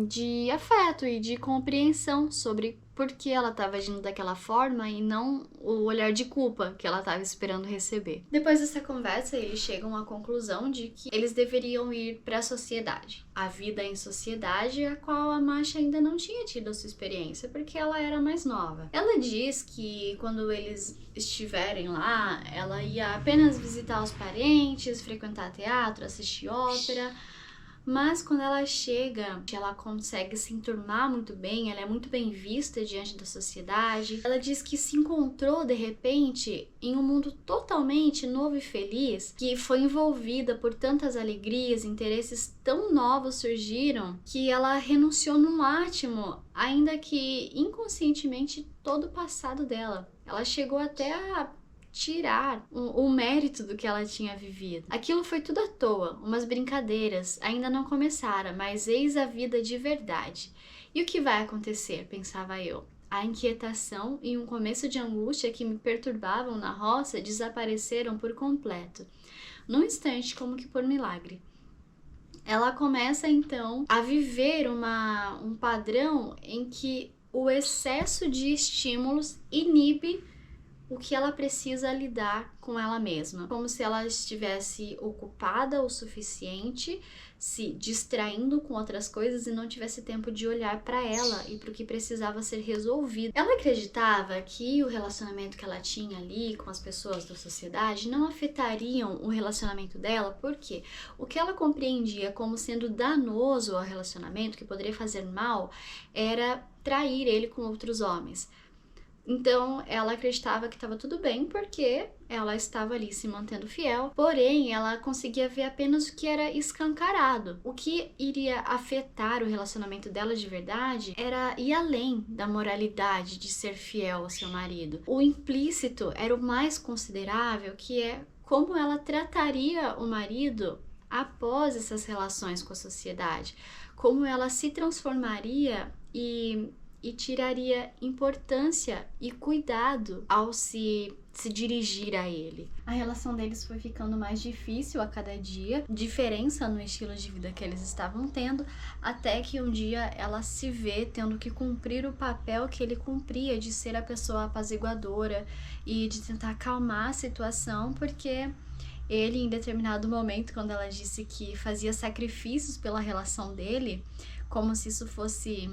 de afeto e de compreensão sobre por que ela estava agindo daquela forma e não o olhar de culpa que ela estava esperando receber. Depois dessa conversa, eles chegam à conclusão de que eles deveriam ir para a sociedade. A vida em sociedade, a qual a Masha ainda não tinha tido a sua experiência, porque ela era mais nova. Ela diz que quando eles estiverem lá, ela ia apenas visitar os parentes, frequentar teatro, assistir ópera. Mas quando ela chega, ela consegue se enturmar muito bem, ela é muito bem vista diante da sociedade. Ela diz que se encontrou, de repente, em um mundo totalmente novo e feliz, que foi envolvida por tantas alegrias, interesses tão novos surgiram, que ela renunciou no máximo, ainda que inconscientemente, todo o passado dela. Ela chegou até a tirar o mérito do que ela tinha vivido. Aquilo foi tudo à toa, umas brincadeiras, ainda não começaram, mas eis a vida de verdade. E o que vai acontecer, pensava eu? A inquietação e um começo de angústia que me perturbavam na roça desapareceram por completo. Num instante, como que por milagre. Ela começa então a viver um padrão em que o excesso de estímulos inibe o que ela precisa lidar com ela mesma, como se ela estivesse ocupada o suficiente, se distraindo com outras coisas e não tivesse tempo de olhar para ela e para o que precisava ser resolvido. Ela acreditava que o relacionamento que ela tinha ali com as pessoas da sociedade não afetariam o relacionamento dela, porque o que ela compreendia como sendo danoso ao relacionamento, que poderia fazer mal, era trair ele com outros homens. Então, ela acreditava que estava tudo bem porque ela estava ali se mantendo fiel, porém, ela conseguia ver apenas o que era escancarado. O que iria afetar o relacionamento dela de verdade era ir além da moralidade de ser fiel ao seu marido. O implícito era o mais considerável, que é como ela trataria o marido após essas relações com a sociedade, como ela se transformaria e tiraria importância e cuidado ao se dirigir a ele. A relação deles foi ficando mais difícil a cada dia, diferença no estilo de vida que eles estavam tendo, até que um dia ela se vê tendo que cumprir o papel que ele cumpria, de ser a pessoa apaziguadora e de tentar acalmar a situação, porque ele, em determinado momento, quando ela disse que fazia sacrifícios pela relação dele, como se isso fosse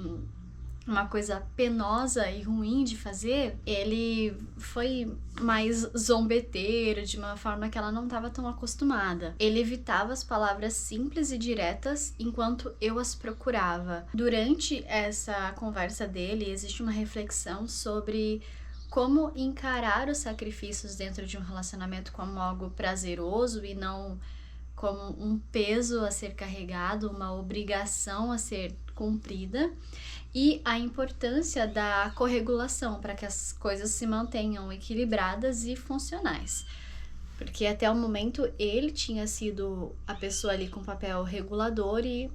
uma coisa penosa e ruim de fazer, ele foi mais zombeteiro, de uma forma que ela não estava tão acostumada. Ele evitava as palavras simples e diretas enquanto eu as procurava. Durante essa conversa dele, existe uma reflexão sobre como encarar os sacrifícios dentro de um relacionamento como algo prazeroso e não como um peso a ser carregado, uma obrigação a ser cumprida, e a importância da corregulação para que as coisas se mantenham equilibradas e funcionais. Porque até o momento ele tinha sido a pessoa ali com papel regulador e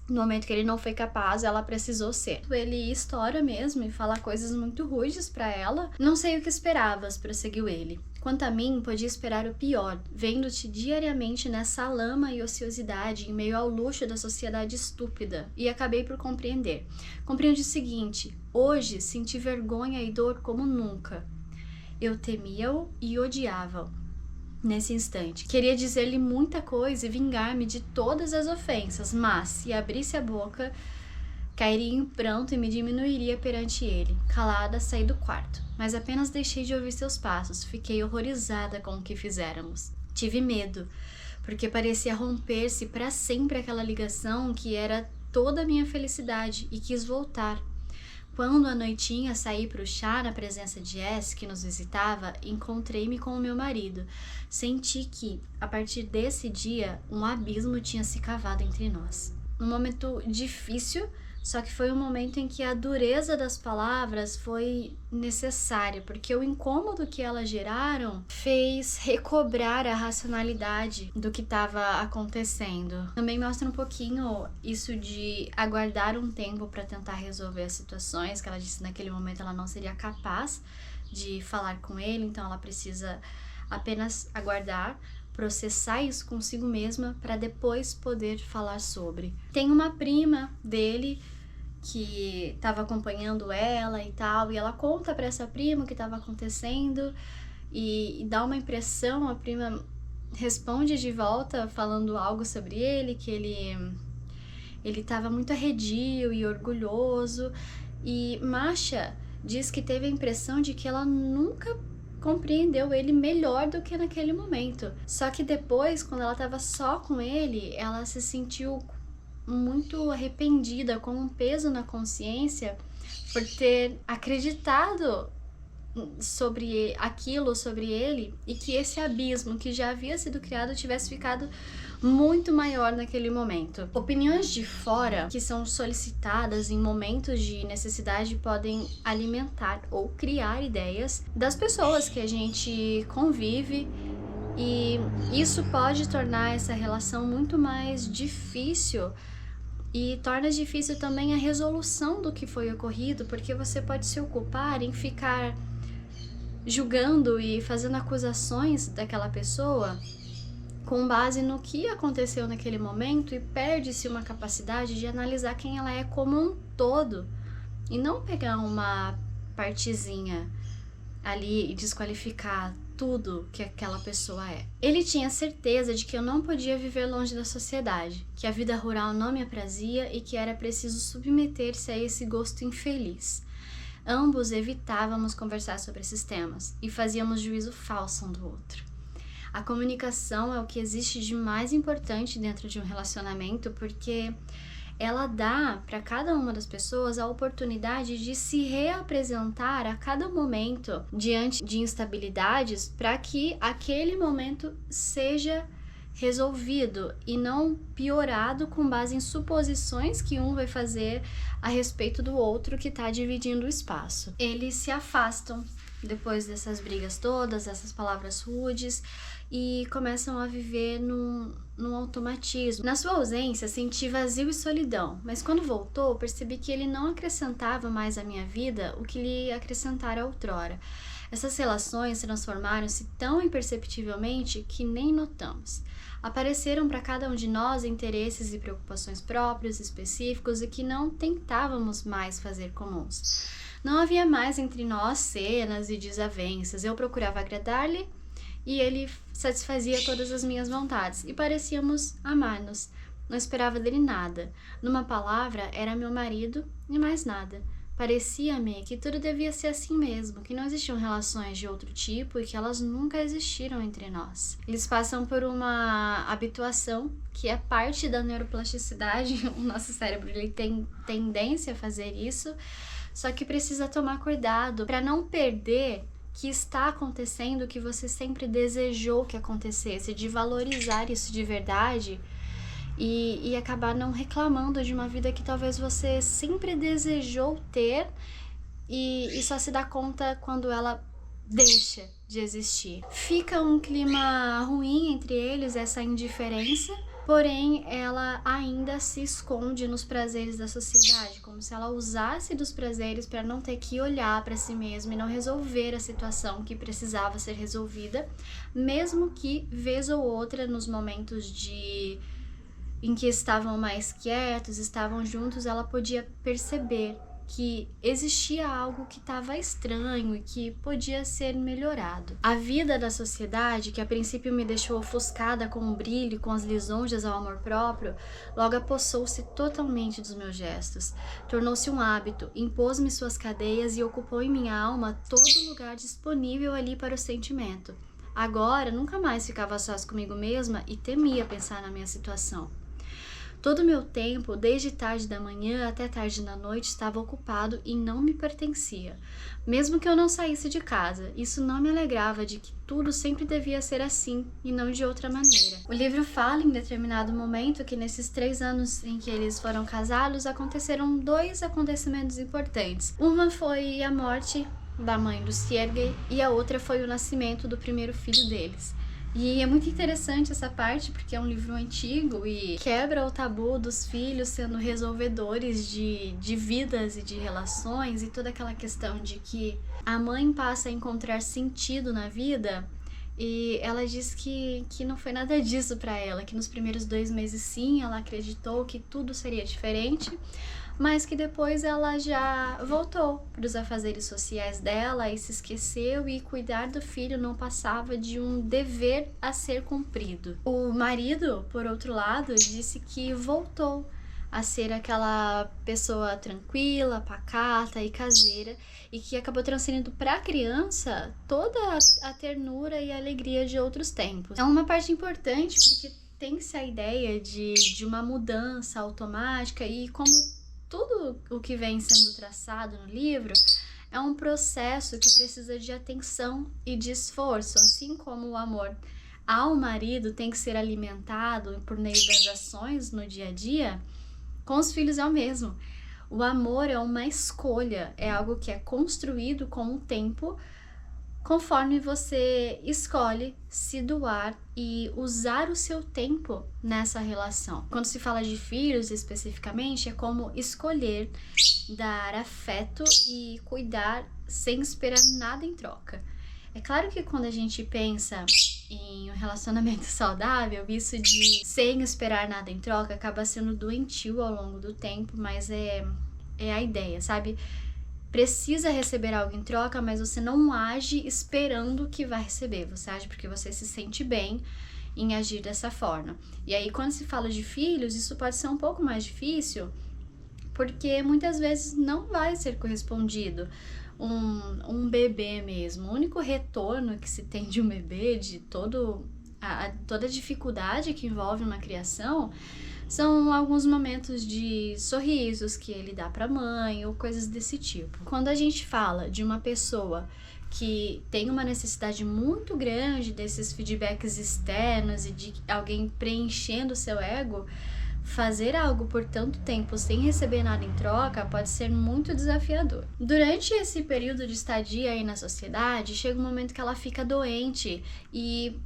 No momento que ele não foi capaz, ela precisou ser. Ele estoura mesmo e fala coisas muito rudes pra ela. Não sei o que esperavas, prosseguiu ele. Quanto a mim, podia esperar o pior, vendo-te diariamente nessa lama e ociosidade em meio ao luxo da sociedade estúpida. E acabei por compreender. Compreendi o seguinte: hoje senti vergonha e dor como nunca. Eu temia-o e odiava-o. Nesse instante, queria dizer-lhe muita coisa e vingar-me de todas as ofensas, mas, se abrisse a boca, cairia em pranto e me diminuiria perante ele. Calada, saí do quarto, mas apenas deixei de ouvir seus passos. Fiquei horrorizada com o que fizéramos. Tive medo, porque parecia romper-se para sempre aquela ligação que era toda a minha felicidade, e quis voltar. Quando à noitinha saí para o chá na presença de Jess, que nos visitava, encontrei-me com o meu marido. Senti que, a partir desse dia, um abismo tinha se cavado entre nós. Um momento difícil, só que foi um momento em que a dureza das palavras foi necessária, porque o incômodo que elas geraram fez recobrar a racionalidade do que estava acontecendo. Também mostra um pouquinho isso de aguardar um tempo para tentar resolver as situações, que ela disse que naquele momento ela não seria capaz de falar com ele, então ela precisa apenas aguardar, processar isso consigo mesma para depois poder falar sobre. Tem uma prima dele que estava acompanhando ela e tal, e ela conta para essa prima o que estava acontecendo e dá uma impressão, a prima responde de volta falando algo sobre ele, que ele estava muito arredio e orgulhoso, e Masha diz que teve a impressão de que ela nunca compreendeu ele melhor do que naquele momento. Só que depois, quando ela estava só com ele, ela se sentiu muito arrependida, com um peso na consciência por ter acreditado sobre aquilo, sobre ele, e que esse abismo que já havia sido criado tivesse ficado muito maior naquele momento. Opiniões de fora que são solicitadas em momentos de necessidade podem alimentar ou criar ideias das pessoas que a gente convive, e isso pode tornar essa relação muito mais difícil. E torna difícil também a resolução do que foi ocorrido, porque você pode se ocupar em ficar julgando e fazendo acusações daquela pessoa com base no que aconteceu naquele momento, e perde-se uma capacidade de analisar quem ela é como um todo e não pegar uma partezinha ali e desqualificar tudo que aquela pessoa é. Ele tinha certeza de que eu não podia viver longe da sociedade, que a vida rural não me aprazia e que era preciso submeter-se a esse gosto infeliz. Ambos evitávamos conversar sobre esses temas e fazíamos juízo falso um do outro. A comunicação é o que existe de mais importante dentro de um relacionamento, porque ela dá para cada uma das pessoas a oportunidade de se reapresentar a cada momento diante de instabilidades, para que aquele momento seja resolvido e não piorado com base em suposições que um vai fazer a respeito do outro que está dividindo o espaço. Eles se afastam depois dessas brigas todas, essas palavras rudes, e começam a viver num automatismo. Na sua ausência, senti vazio e solidão, mas quando voltou, percebi que ele não acrescentava mais à minha vida o que lhe acrescentara outrora. Essas relações transformaram-se tão imperceptivelmente que nem notamos. Apareceram para cada um de nós interesses e preocupações próprios, específicos, e que não tentávamos mais fazer comuns. Não havia mais entre nós cenas e desavenças. Eu procurava agradar-lhe e ele satisfazia todas as minhas vontades, e parecíamos amar-nos. Não esperava dele nada. Numa palavra, era meu marido e mais nada. Parecia-me que tudo devia ser assim mesmo, que não existiam relações de outro tipo e que elas nunca existiram entre nós. Eles passam por uma habituação que é parte da neuroplasticidade. O nosso cérebro ele tem tendência a fazer isso, só que precisa tomar cuidado para não perder que está acontecendo o que você sempre desejou que acontecesse, de valorizar isso de verdade e acabar não reclamando de uma vida que talvez você sempre desejou ter e só se dá conta quando ela deixa de existir. Fica um clima ruim entre eles, essa indiferença, porém ela ainda se esconde nos prazeres da sociedade, como se ela usasse dos prazeres para não ter que olhar para si mesma e não resolver a situação que precisava ser resolvida, mesmo que vez ou outra nos momentos em que estavam mais quietos, estavam juntos, ela podia perceber que existia algo que estava estranho e que podia ser melhorado. A vida da sociedade, que a princípio me deixou ofuscada com o brilho e com as lisonjas ao amor próprio, logo apossou-se totalmente dos meus gestos. Tornou-se um hábito, impôs-me suas cadeias e ocupou em minha alma todo lugar disponível ali para o sentimento. Agora, nunca mais ficava a sós comigo mesma e temia pensar na minha situação. Todo o meu tempo, desde tarde da manhã até tarde da noite, estava ocupado e não me pertencia. Mesmo que eu não saísse de casa, isso não me alegrava de que tudo sempre devia ser assim e não de outra maneira. O livro fala em determinado momento que nesses 3 anos em que eles foram casados, aconteceram 2 acontecimentos importantes. Uma foi a morte da mãe do Sergei e a outra foi o nascimento do primeiro filho deles. E é muito interessante essa parte porque é um livro antigo e quebra o tabu dos filhos sendo resolvedores de vidas e de relações, e toda aquela questão de que a mãe passa a encontrar sentido na vida. E ela diz que não foi nada disso para ela, que nos primeiros 2 meses sim, ela acreditou que tudo seria diferente, mas que depois ela já voltou para os afazeres sociais dela e se esqueceu, e cuidar do filho não passava de um dever a ser cumprido. O marido, por outro lado, disse que voltou a ser aquela pessoa tranquila, pacata e caseira, e que acabou transferindo para a criança toda a ternura e a alegria de outros tempos. É uma parte importante porque tem-se a ideia de uma mudança automática, e como tudo o que vem sendo traçado no livro é um processo que precisa de atenção e de esforço, assim como o amor ao marido tem que ser alimentado por meio das ações no dia a dia. Com os filhos é o mesmo. O amor é uma escolha, é algo que é construído com o tempo, conforme você escolhe se doar e usar o seu tempo nessa relação. Quando se fala de filhos especificamente, é como escolher dar afeto e cuidar sem esperar nada em troca. É claro que quando a gente pensa em um relacionamento saudável, isso de sem esperar nada em troca acaba sendo doentio ao longo do tempo, mas é a ideia, sabe? Precisa receber algo em troca, mas você não age esperando que vai receber. Você age porque você se sente bem em agir dessa forma. E aí, quando se fala de filhos, isso pode ser um pouco mais difícil, porque muitas vezes não vai ser correspondido. Um bebê mesmo, o único retorno que se tem de um bebê, de toda a dificuldade que envolve uma criação, são alguns momentos de sorrisos que ele dá para a mãe ou coisas desse tipo. Quando a gente fala de uma pessoa que tem uma necessidade muito grande desses feedbacks externos e de alguém preenchendo o seu ego, fazer algo por tanto tempo sem receber nada em troca pode ser muito desafiador. Durante esse período de estadia aí na sociedade, chega um momento que ela fica doente e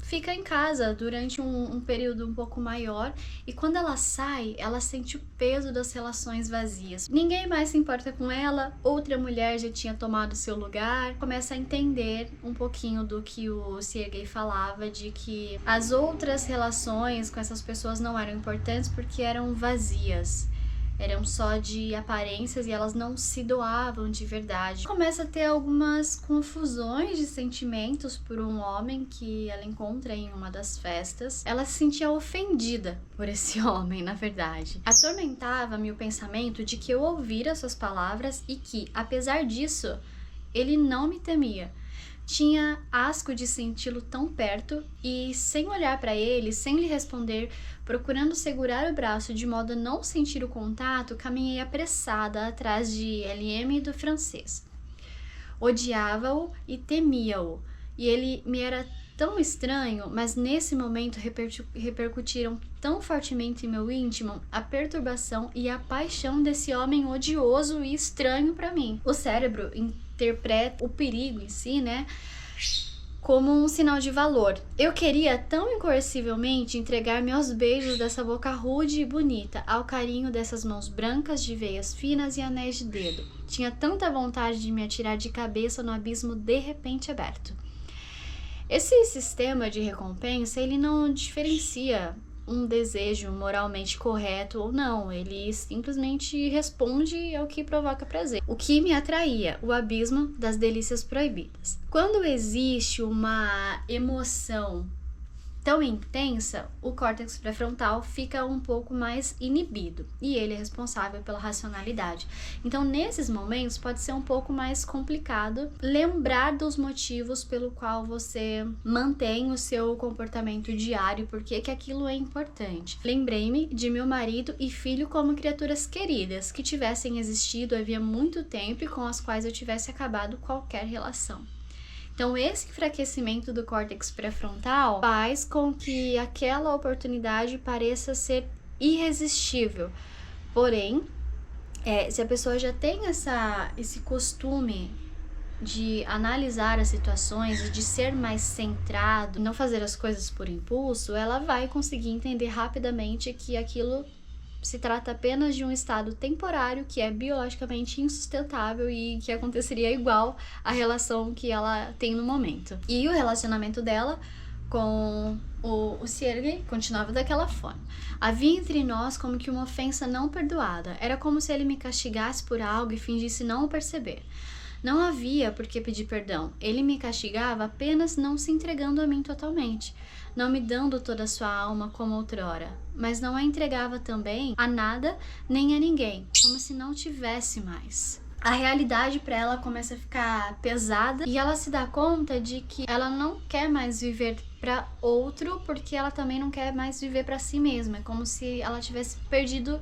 fica em casa durante um período um pouco maior, e quando ela sai, ela sente o peso das relações vazias. Ninguém mais se importa com ela, outra mulher já tinha tomado seu lugar, começa a entender um pouquinho do que o Sergei falava, de que as outras relações com essas pessoas não eram importantes porque eram vazias. Eram só de aparências e elas não se doavam de verdade. Começa a ter algumas confusões de sentimentos por um homem que ela encontra em uma das festas. Ela se sentia ofendida por esse homem, na verdade. Atormentava-me o pensamento de que eu ouvira suas palavras e que, apesar disso, ele não me temia. Tinha asco de senti-lo tão perto e, sem olhar para ele, sem lhe responder, procurando segurar o braço de modo a não sentir o contato, caminhei apressada atrás de LM e do francês. Odiava-o e temia-o, e ele me era tão estranho, mas nesse momento repercutiram tão fortemente em meu íntimo a perturbação e a paixão desse homem odioso e estranho para mim. O cérebro interpreta o perigo em si, né, como um sinal de valor. Eu queria tão incoercivelmente entregar meus beijos dessa boca rude e bonita ao carinho dessas mãos brancas de veias finas e anéis de dedo. Tinha tanta vontade de me atirar de cabeça no abismo de repente aberto. Esse sistema de recompensa, ele não diferencia um desejo moralmente correto ou não, ele simplesmente responde ao que provoca prazer. O que me atraía, o abismo das delícias proibidas. Quando existe uma emoção tão intensa, o córtex pré-frontal fica um pouco mais inibido e ele é responsável pela racionalidade. Então, nesses momentos, pode ser um pouco mais complicado lembrar dos motivos pelo qual você mantém o seu comportamento diário, porque que aquilo é importante. Lembrei-me de meu marido e filho como criaturas queridas que tivessem existido havia muito tempo e com as quais eu tivesse acabado qualquer relação. Então, esse enfraquecimento do córtex pré-frontal faz com que aquela oportunidade pareça ser irresistível. Porém, se a pessoa já tem esse costume de analisar as situações e de ser mais centrado, não fazer as coisas por impulso, ela vai conseguir entender rapidamente que aquilo se trata apenas de um estado temporário que é biologicamente insustentável e que aconteceria igual à relação que ela tem no momento. E o relacionamento dela com o Sergei continuava daquela forma. Havia entre nós como que uma ofensa não perdoada. Era como se ele me castigasse por algo e fingisse não o perceber. Não havia por que pedir perdão. Ele me castigava apenas não se entregando a mim totalmente, não me dando toda a sua alma como outrora, mas não a entregava também a nada nem a ninguém, como se não tivesse mais. A realidade para ela começa a ficar pesada e ela se dá conta de que ela não quer mais viver para outro, porque ela também não quer mais viver para si mesma. É como se ela tivesse perdido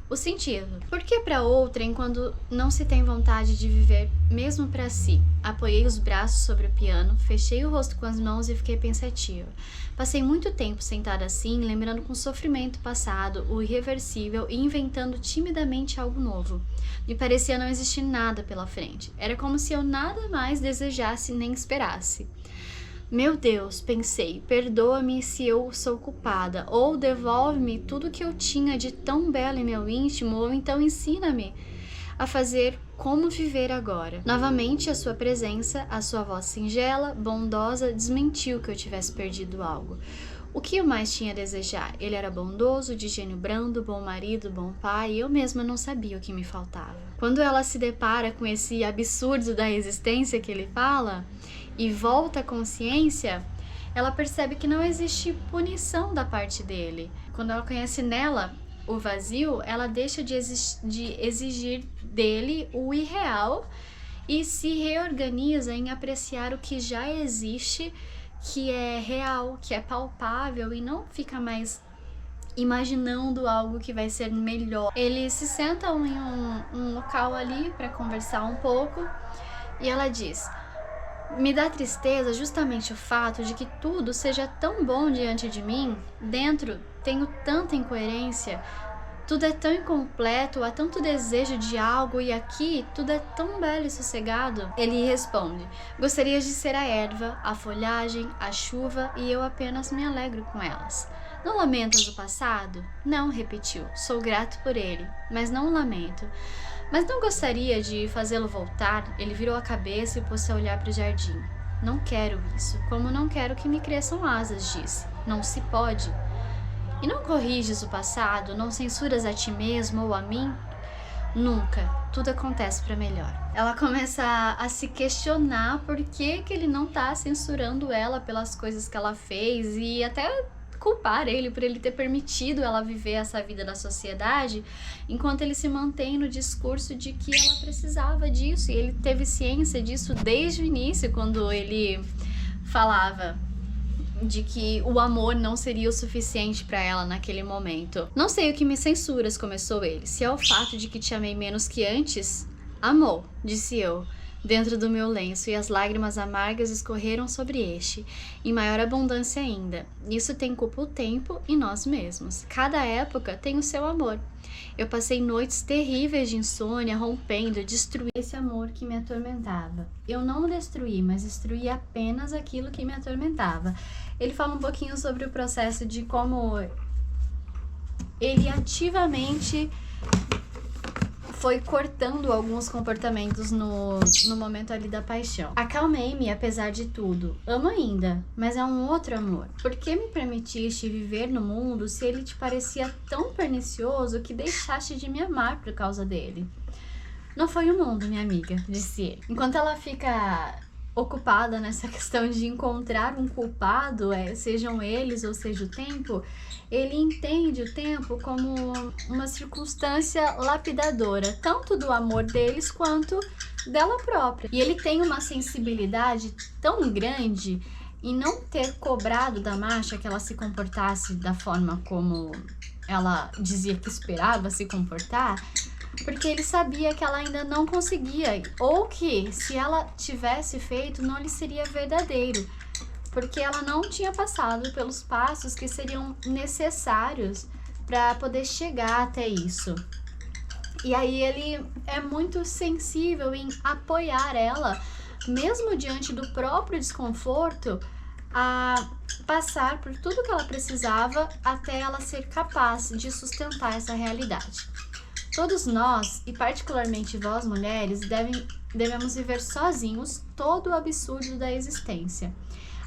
o sentido. Por que para outrem quando não se tem vontade de viver mesmo para si? Apoiei os braços sobre o piano, fechei o rosto com as mãos e fiquei pensativa. Passei muito tempo sentada assim, lembrando com sofrimento passado, o irreversível e inventando timidamente algo novo. Me parecia não existir nada pela frente. Era como se eu nada mais desejasse nem esperasse. Meu Deus, pensei, perdoa-me se eu sou culpada, ou devolve-me tudo que eu tinha de tão belo em meu íntimo, ou então ensina-me a fazer como viver agora. Novamente, a sua presença, a sua voz singela, bondosa, desmentiu que eu tivesse perdido algo. O que eu mais tinha a desejar? Ele era bondoso, de gênio brando, bom marido, bom pai, e eu mesma não sabia o que me faltava. Quando ela se depara com esse absurdo da existência que ele fala e volta à consciência, ela percebe que não existe punição da parte dele. Quando ela conhece nela o vazio, ela deixa de exigir dele o irreal e se reorganiza em apreciar o que já existe, que é real, que é palpável, e não fica mais imaginando algo que vai ser melhor. Eles se sentam em um local ali para conversar um pouco e ela diz: me dá tristeza justamente o fato de que tudo seja tão bom diante de mim, dentro tenho tanta incoerência, tudo é tão incompleto, há tanto desejo de algo e aqui tudo é tão belo e sossegado. Ele responde: gostarias de ser a erva, a folhagem, a chuva e eu apenas me alegro com elas. Não lamentas o passado? Não, repetiu, sou grato por ele, mas não o lamento. Mas não gostaria de fazê-lo voltar? Ele virou a cabeça e pôs-se a olhar para o jardim. Não quero isso, como não quero que me cresçam asas, disse. Não se pode. E não corriges o passado? Não censuras a ti mesmo ou a mim? Nunca. Tudo acontece para melhor. Ela começa a se questionar por que ele não tá censurando ela pelas coisas que ela fez e até culpar ele por ele ter permitido ela viver essa vida da sociedade, enquanto ele se mantém no discurso de que ela precisava disso, e ele teve ciência disso desde o início, quando ele falava de que o amor não seria o suficiente para ela naquele momento. Não sei o que me censuras, começou ele. Se é o fato de que te amei menos que antes, amou, disse eu. dentro do meu lenço, e as lágrimas amargas escorreram sobre este, em maior abundância ainda. Isso tem culpa o tempo e nós mesmos. Cada época tem o seu amor. Eu passei noites terríveis de insônia, rompendo, destruindo esse amor que me atormentava. Eu não o destruí, mas destruí apenas aquilo que me atormentava. Ele fala um pouquinho sobre o processo de como ele ativamente foi cortando alguns comportamentos no momento ali da paixão. Acalmei-me, apesar de tudo. Amo ainda, mas é um outro amor. Por que me permitiste viver no mundo se ele te parecia tão pernicioso que deixaste de me amar por causa dele? Não foi o mundo, minha amiga, disse ele. Enquanto ela fica ocupada nessa questão de encontrar um culpado, sejam eles ou seja o tempo, ele entende o tempo como uma circunstância lapidadora, tanto do amor deles quanto dela própria. E ele tem uma sensibilidade tão grande em não ter cobrado da Masha que ela se comportasse da forma como ela dizia que esperava se comportar, porque ele sabia que ela ainda não conseguia, ou que se ela tivesse feito não lhe seria verdadeiro, porque ela não tinha passado pelos passos que seriam necessários para poder chegar até isso. E aí ele é muito sensível em apoiar ela, mesmo diante do próprio desconforto, a passar por tudo que ela precisava até ela ser capaz de sustentar essa realidade. Todos nós, e particularmente vós mulheres, devemos viver sozinhos todo o absurdo da existência,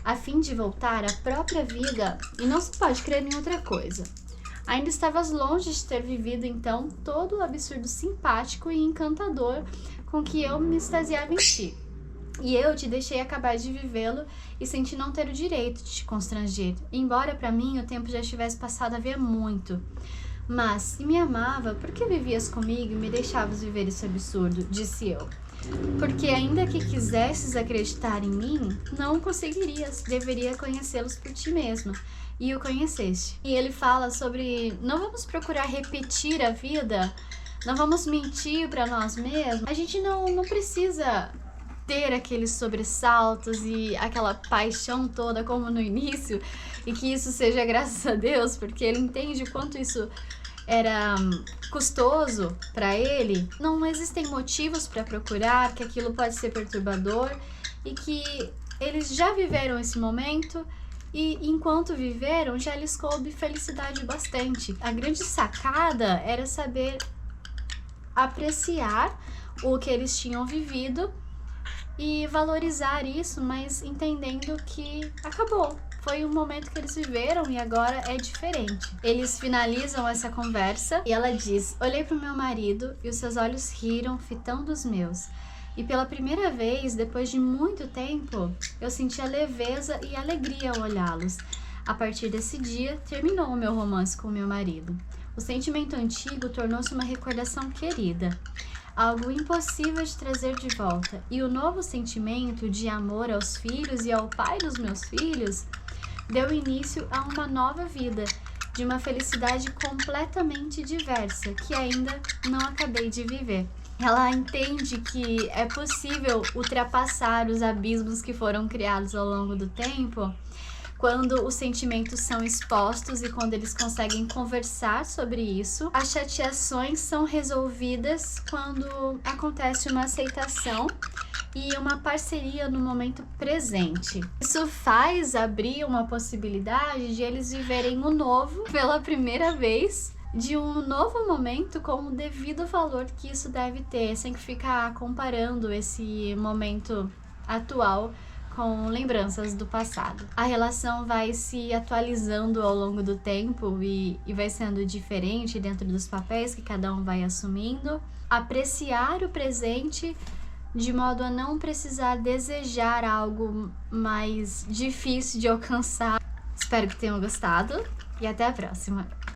a fim de voltar à própria vida, e não se pode crer em outra coisa. Ainda estavas longe de ter vivido, então, todo o absurdo simpático e encantador com que eu me extasiava em ti. E eu te deixei acabar de vivê-lo e senti não ter o direito de te constranger, embora para mim o tempo já estivesse passado havia muito. Mas, se me amava, por que vivias comigo e me deixavas viver esse absurdo? Disse eu. Porque ainda que quisesses acreditar em mim, não conseguirias, deveria conhecê-los por ti mesmo. E o conheceste. E ele fala sobre, não vamos procurar repetir a vida, não vamos mentir para nós mesmos. A gente não precisa ter aqueles sobressaltos e aquela paixão toda como no início, e que isso seja graças a Deus, porque ele entende o quanto isso era custoso para ele. Não existem motivos para procurar, que aquilo pode ser perturbador e que eles já viveram esse momento e enquanto viveram já lhes coube felicidade bastante. A grande sacada era saber apreciar o que eles tinham vivido e valorizar isso, mas entendendo que acabou. Foi um momento que eles viveram e agora é diferente. Eles finalizam essa conversa e ela diz: olhei para o meu marido e os seus olhos riram, fitando os meus. E pela primeira vez, depois de muito tempo, eu senti a leveza e alegria ao olhá-los. A partir desse dia, terminou o meu romance com o meu marido. O sentimento antigo tornou-se uma recordação querida, algo impossível de trazer de volta. E o novo sentimento de amor aos filhos e ao pai dos meus filhos deu início a uma nova vida, de uma felicidade completamente diversa, que ainda não acabei de viver. Ela entende que é possível ultrapassar os abismos que foram criados ao longo do tempo, quando os sentimentos são expostos e quando eles conseguem conversar sobre isso. As chateações são resolvidas quando acontece uma aceitação e uma parceria no momento presente. Isso faz abrir uma possibilidade de eles viverem o novo pela primeira vez, de um novo momento com o devido valor que isso deve ter, sem ficar comparando esse momento atual com lembranças do passado. A relação vai se atualizando ao longo do tempo e vai sendo diferente dentro dos papéis que cada um vai assumindo. Apreciar o presente de modo a não precisar desejar algo mais difícil de alcançar. Espero que tenham gostado e até a próxima!